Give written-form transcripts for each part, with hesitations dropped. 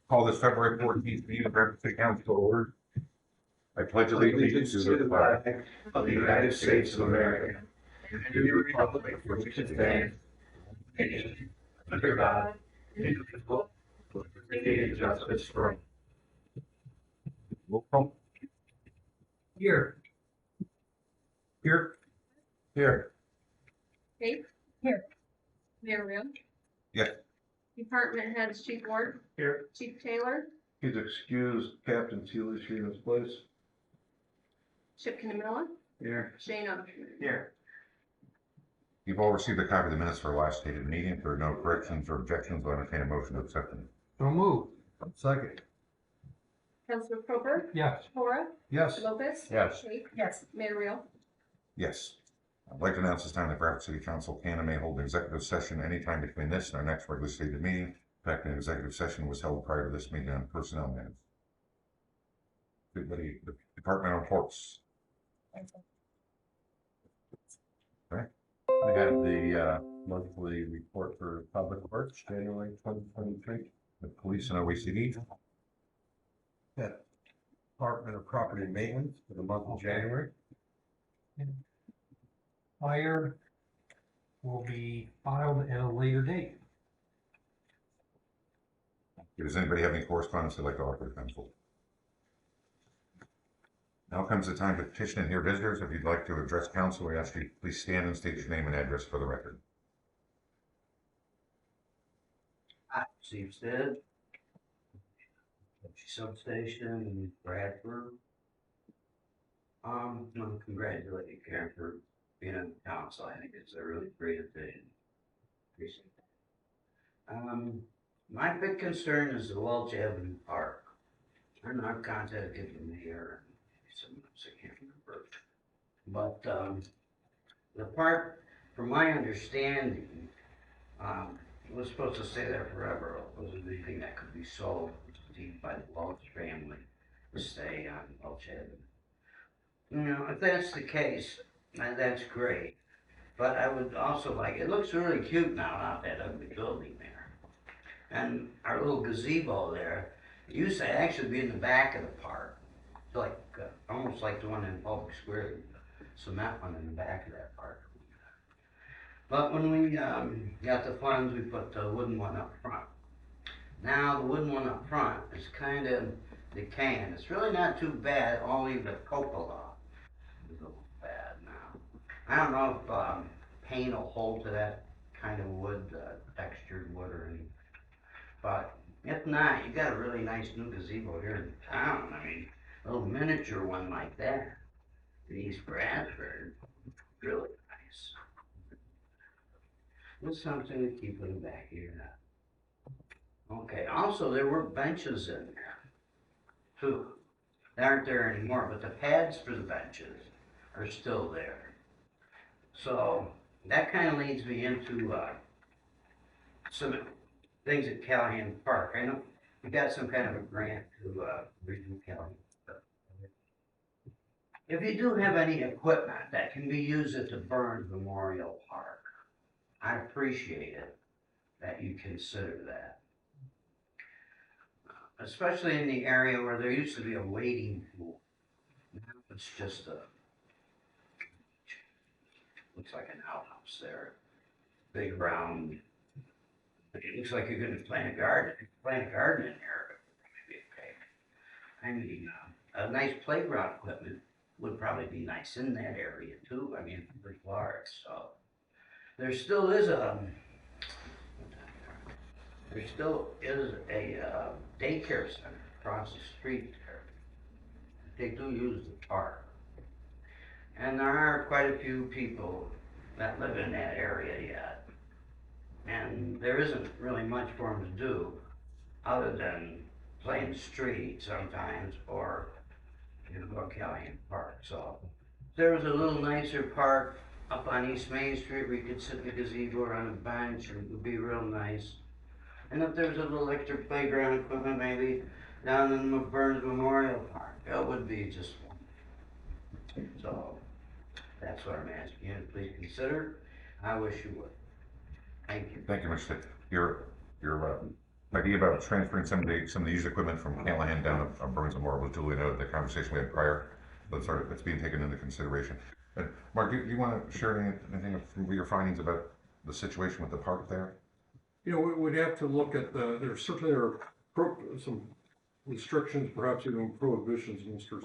Call this February 14th meeting of Rapid City Council to order. I pledge allegiance to the flag of the United States of America and to the republic for which it stands, nation, under God, indivisible, with liberty and justice for all. Roll call. Here. Here. Here. Kate? Here. Mayor Real? Yes. Department heads, Chief Ward, Here. Chief Taylor, He's excused. Captain Teal is here in his place. Chip Kinamilla, Here. Shane Umshire. Here. You've all received a copy of the minutes for last stated meeting. If there are no corrections or objections, I'll entertain a motion to accept them. So move. Second. Councilor Prober, Yes. Cora, Yes. Lopez. Yes. Kate? Yes. Mayor Real? Yes. I'd like to announce this time that Rapid City Council can and may hold an executive session anytime between this and our next regularly stated meeting. In fact, an executive session was held prior to this meeting on personnel matters. Everybody, the departmental reports. I have the monthly report for Public Works, January 2023. The police and OECD. Department of Property and Maintenance for the month of January. Fire will be filed at a later date. Does anybody have any correspondence they'd like to offer to council? Now comes the time to petition and hear visitors. If you'd like to address council, we ask you to please stand and state your name and address for the record. Steve Stead, substation in Bradford. I want to congratulate you, Karen, for being on the council. I think it's a really great thing. Appreciate that. My big concern is the Welch Avenue Park. I know I've contacted the mayor and someone else I can't remember. But the park, from my understanding, it was supposed to stay there forever. It wasn't anything that could be sold by the Welch family to stay on Welch Avenue. You know, if that's the case, that's great. But I would also like, it looks really cute now, not that ugly building there. And our little gazebo there, it used to actually be in the back of the park. Like, almost like the one in Public Square, the cement one in the back of that park. But when we got the funds, we put the wooden one up front. Now the wooden one up front is kind of decaying. It's really not too bad, only the cupola is a little bad now. I don't know if paint will hold to that kind of wood, textured wood or anything. But if not, you got a really nice new gazebo here in town. I mean, a little miniature one like that in East Bradford, really nice. It's something to keep in the back of your head. Okay, also there were benches in there too. They aren't there anymore, but the pads for the benches are still there. So that kind of leads me into some things at Callahan Park. I know we got some kind of a grant to redo Callahan Park. If you do have any equipment that can be used at the Burns Memorial Park, I appreciate it that you consider that. Especially in the area where there used to be a wading pool. Now it's just looks like an outhouse there. Big round. It looks like you're going to plant a garden. If you plant a garden in there, it would be okay. I mean, a nice playground equipment would probably be nice in that area too. I mean, it's pretty large, so. There still is a daycare center across the street there. They do use the park. And there are quite a few people that live in that area yet. And there isn't really much for them to do other than play in the street sometimes or go to Callahan Park. So if there was a little nicer park up on East Main Street where you could sit in the gazebo or on a bench, and it would be real nice. And if there's a little extra playground equipment maybe down in the Burns Memorial Park, that would be just wonderful. So that's what I'm asking you to please consider. I wish you would. Thank you, Mr. Stitt. Your idea about transferring some of the used equipment from Callahan down to Burns Memorial was duly noted, the conversation we had prior, that's being taken into consideration. Mark, do you want to share anything of your findings about the situation with the park there? You know, we'd have to look at there certainly are some restrictions, perhaps even prohibitions, Mr.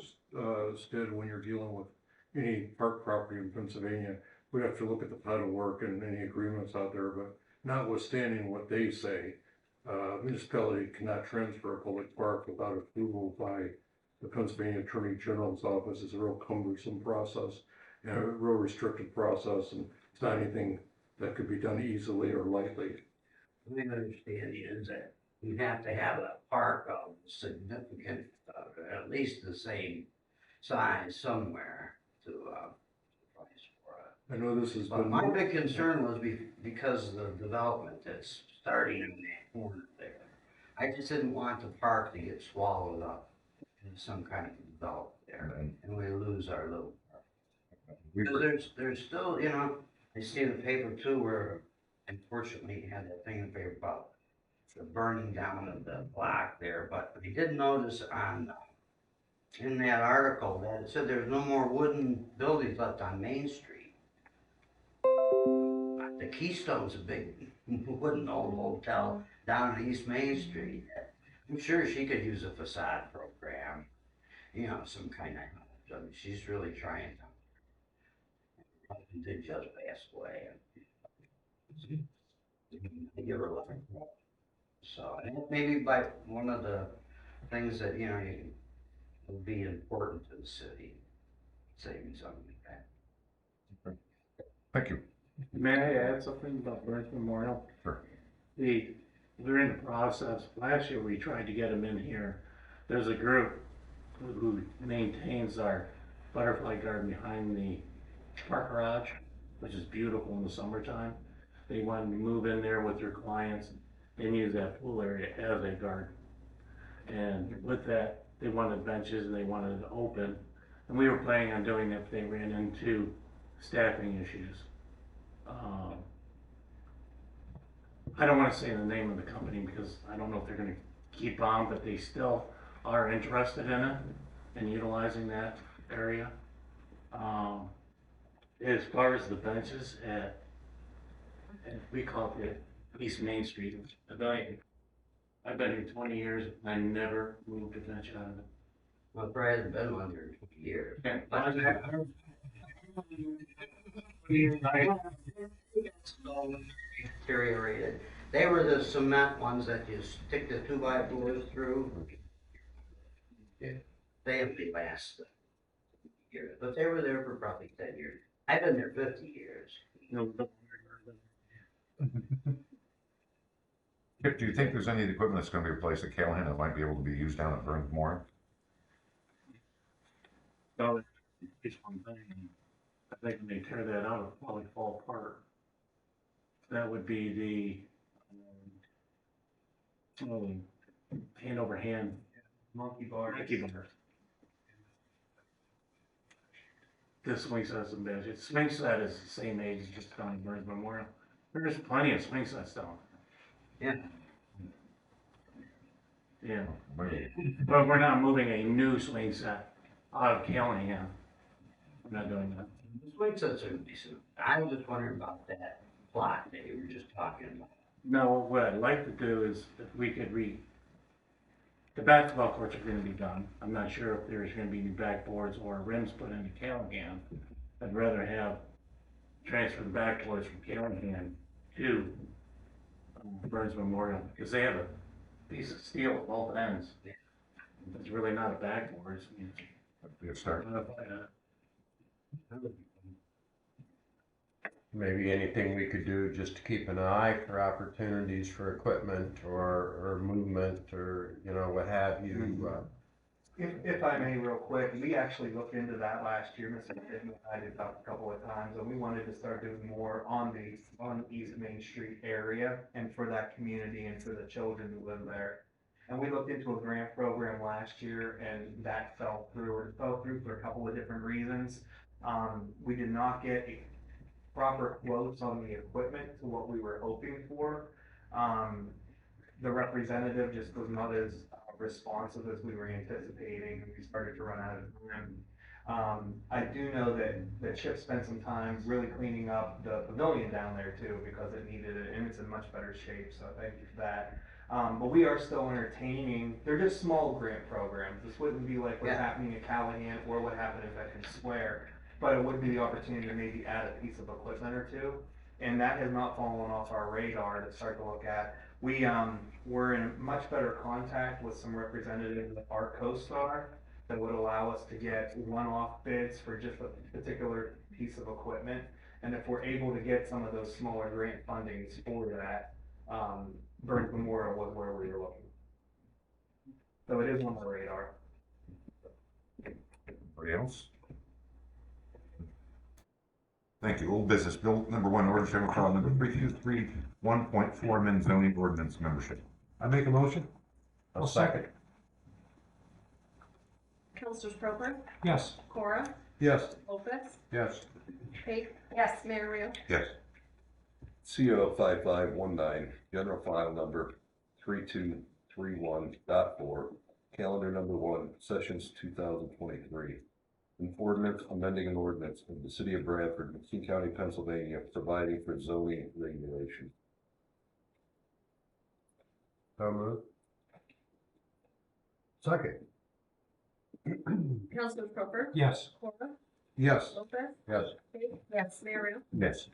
Stitt, when you're dealing with any park property in Pennsylvania. We'd have to look at the title work and any agreements out there, but notwithstanding what they say, municipality cannot transfer a public park without approval by the Pennsylvania Attorney General's office. It's a real cumbersome process and a real restricted process, and it's not anything that could be done easily or lightly. My understanding is that you have to have a park of significant, at least the same size somewhere to, price for it. I know this has But been. my big concern was because of the development that's starting in that corner there. I just didn't want the park to get swallowed up in some kind of development there, and we lose our little park. Because there's still, you know, I see in the paper too, where unfortunately you had that thing in the paper about the burning down of the block there, but we did notice on, in that article that it said there's no more wooden buildings left on Main Street. The Keystone's a big wooden old hotel down on East Main Street. I'm sure she could use a facade program, you know, some kind of help. I mean, she's really trying to. She did just pass away. I give her a lot. So, and maybe by one of the things that, you know, will be important to the city, saving something like that. Thank you. May I add something about Burns Memorial? Sure. We're in the process, last year we tried to get them in here. There's a group who maintains our butterfly garden behind the park garage, which is beautiful in the summertime. They wanted to move in there with their clients and use that pool area as a garden. And with that, they wanted benches and they wanted it open. And we were planning on doing it if they ran into staffing issues. I don't want to say the name of the company because I don't know if they're going to keep on, but they still are interested in it and utilizing that area. As far as the benches we call it East Main Street. I've been here 20 years and I never moved a bench out of it. Well, Brad has been one here 20 years. Deteriorated. They were the cement ones that you stick the 2x4s through. They only last years, but they were there for probably 10 years. I've been there 50 years. Kip, do you think there's any equipment that's gonna be replaced at Callahan that might be able to be used down at Burns Memorial? No, it's one thing. I think when they tear that out, it'll probably fall apart. That would be the hand over hand. Monkey bar. This swing set's a bitch. Its swing set is the same age as just down at Burns Memorial. There's plenty of swing sets down. Yeah. Yeah, but we're not moving a new swing set out of Callahan. We're not doing that. The swing sets are decent. I was just wondering about that plot that you were just talking about. No, what I'd like to do is if we could the basketball courts are gonna be done. I'm not sure if there's gonna be new backboards or rims put into Callahan. I'd rather have transfer the backboards from Callahan to Burns Memorial, because they have a piece of steel at both ends. It's really not a backboard. That'd be a start. Maybe anything we could do just to keep an eye for opportunities for equipment or movement or, you know, what have you. If I may real quick, we actually looked into that last year, Mr. Pittman and I did talk a couple of times, and we wanted to start doing more on East Main Street area and for that community and for the children who live there. And we looked into a grant program last year and that fell through for a couple of different reasons. We did not get proper quotes on the equipment to what we were hoping for. The representative just was not as responsive as we were anticipating, and we started to run out of time. I do know that Chip spent some time really cleaning up the pavilion down there too, because it needed it, and it's in much better shape, so thank you for that. But we are still entertaining, they're just small grant programs. This wouldn't be like what's happening at Callahan or what happened at Veterans Square, but it would be the opportunity to maybe add a piece of equipment or two. And that has not fallen off our radar to start to look at. We're in much better contact with some representatives of our CoStar that would allow us to get one-off bids for just a particular piece of equipment. And if we're able to get some of those smaller grant fundings for that, Burns Memorial was where we were looking. So it is on the radar. Anybody else? Thank you. Old business, bill number 1, order general file number 3231.4, amend zoning ordinance membership. I make a motion? I'll second. Councilors Proper, Yes. Cora, Yes. Lopez, Yes. Pate. Yes. Mayor Real. Yes. CO 5519, general file number 3231.4, calendar number 1, sessions 2023. An ordinance amending an ordinance of the city of Bradford, McKean County, Pennsylvania, providing for zoning regulation. So moved. Second. Councilors Proper, Yes. Cora, Yes. Lopez, Yes. Pate. Yes. Mayor Real. Yes.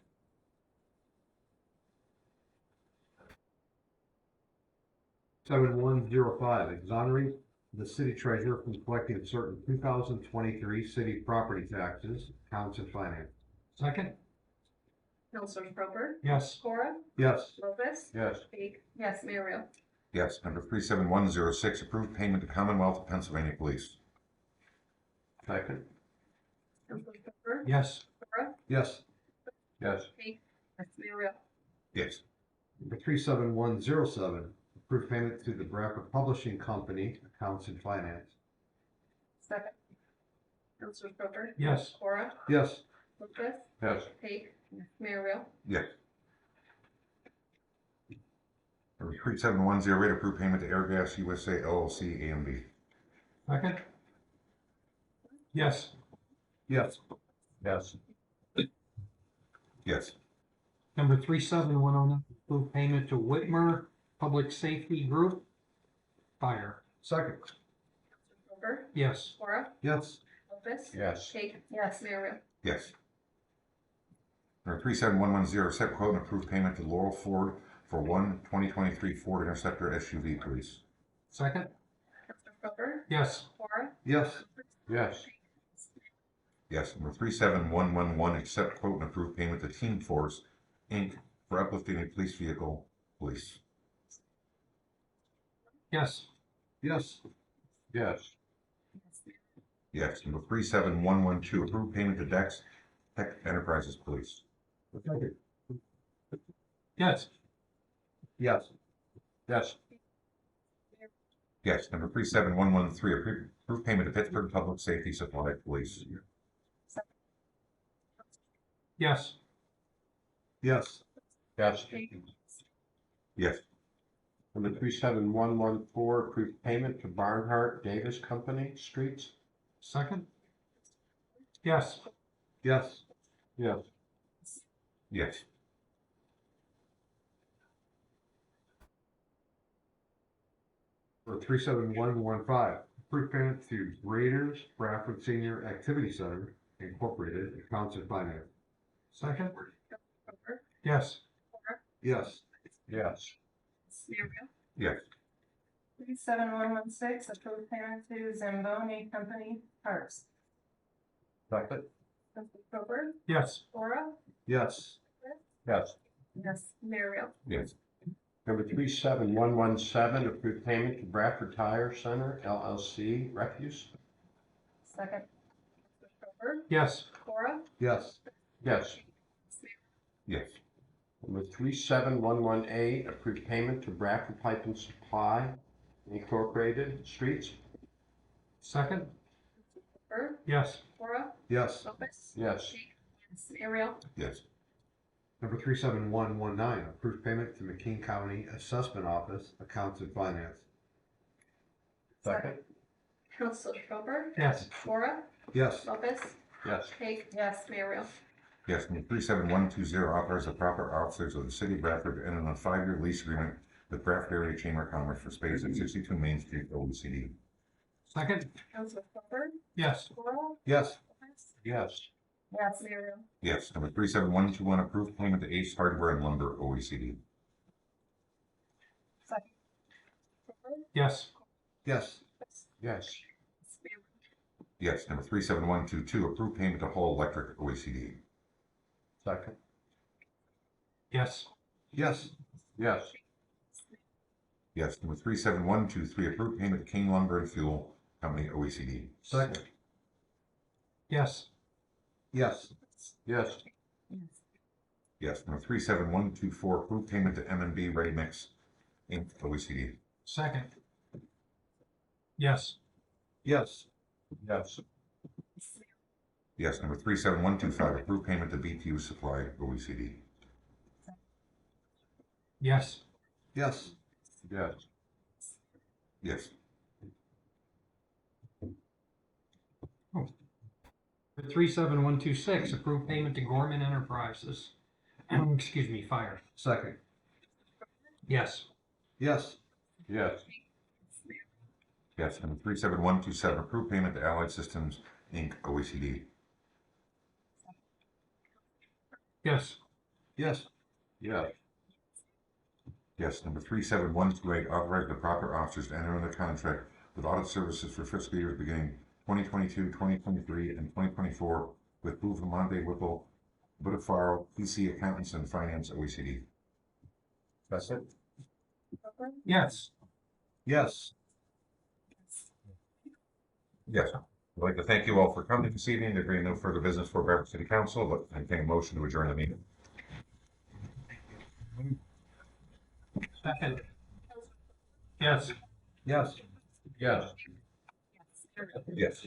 Seven one zero five, exonerate the city treasurer from collecting certain 2023 city property taxes, accounts and finance. Second? Councilors Proper, Yes. Cora, Yes. Lopez, Yes. Pate. Yes. Mayor Real. Yes. Number 37106, approved payment to Commonwealth of Pennsylvania Police. Second. Councilors Proper, Yes. Cora, Yes. Yes. Pate. Yes. Mayor Real. Yes. Number 37107, approved payment to the Bradford Publishing Company, accounts and finance. Second. Councilors Proper, Yes. Cora, Yes. Lopez, Yes. Pate. Yes. Mayor Real. Yes. Number 37108, approved payment to Airgas USA LLC A&B. Second? Yes. Yes. Yes. Yes. Number 37109, approve payment to Whitmer Public Safety Group, Fire. Second. Councilors Proper, Yes. Cora, Yes. Lopez, Yes. Pate. Yes. Mayor Real. Yes. Number 37110, set quote and approved payment to Laurel Ford for 2023 Ford Interceptor SUV, please. Second? Councilors Proper, Yes. Cora, Yes. Yes. Yes. Number 37111, accept quote and approved payment to Team Force, Inc. for uplifting a police vehicle, police. Yes. Yes. Yes. Yes. Number 37112, approved payment to Dex Tech Enterprises, police. Second. Yes. Yes. Yes. Yes. Number 37113, approved payment to Pittsburgh Public Safety Supply, police. Yes. Yes. Yes. Yes. Number 37114, approved payment to Barnhart Davis Company Streets. Second? Yes. Yes. Yes. Yes. For 37115, approved payment to Raiders Bradford Senior Activity Center, Incorporated, accounts and finance. Second? Proper, Yes. Yes. Yes. Mayor Real. Yes. 37116, approved payment to Zamboni Company Parks. Second. Councilors Proper, Yes. Cora, Yes. Yes. Yes. Mayor Real. Yes. Number 37117, approved payment to Bradford Tire Center LLC Refuse. Second. Councilors Proper, Yes. Cora, Yes. Yes. Yes. Number 37118, approved payment to Bradford Pipe and Supply Incorporated Streets. Second? Proper, Yes. Cora, Yes. Lopez, Yes. Pate. Yes. Mayor Real. Yes. Number 37119, approve payment to McKean County Assessment Office, Accounts and Finance. Second? Council Schober, Yes. Mora, Yes. Lopez, Yes. Haig, Yes. Mayor Real. Yes, number 37120, authorize the proper officers of the city of Bradford to enter a 5-year lease agreement with Bradford Area Chamber of Commerce for space at 62 Main Street, OECD. Second? Council Schober, Yes. Mora, Yes. Lopez, Yes. Yes. Mayor Real. Yes, number 37121, approved payment to Ace Hardware and Lumber, OECD. Second. Schober, Yes. Yes. Yes. Mayor Real. Yes, number 37122, approved payment to Hull Electric, OECD. Second? Yes. Yes. Yes. Yes, number 37123, approved payment to King Lumber and Fuel Company, OECD. Second. Yes. Yes. Yes. Yes, number 37124, approved payment to M&B Ready Mix Inc., OECD. Second? Yes. Yes. Yes. Yes, number 37125, approved payment to BTU Supply, OECD. Yes. Yes. Yes. Yes. For 37126, approve payment to Gorman Enterprises. Excuse me, Fire. Second. Yes. Yes. Yes. Yes, number 37127, approved payment to Allied Systems Inc., OECD. Yes. Yes. Yes. Yes, number 37128, authorize the proper officers to enter into contract with audit services for fiscal years beginning 2022, 2023, and 2024 with Bouvamonte Whipple, Budafaro, PC Accountants and Finance, OECD. Second? Schober, Yes. Yes. Yes. I'd like to thank you all for coming this evening. There being no further business for Bradford City Council, but I take a motion to adjourn the meeting. Second? Yes. Yes. Yes. Mayor Real. Yes.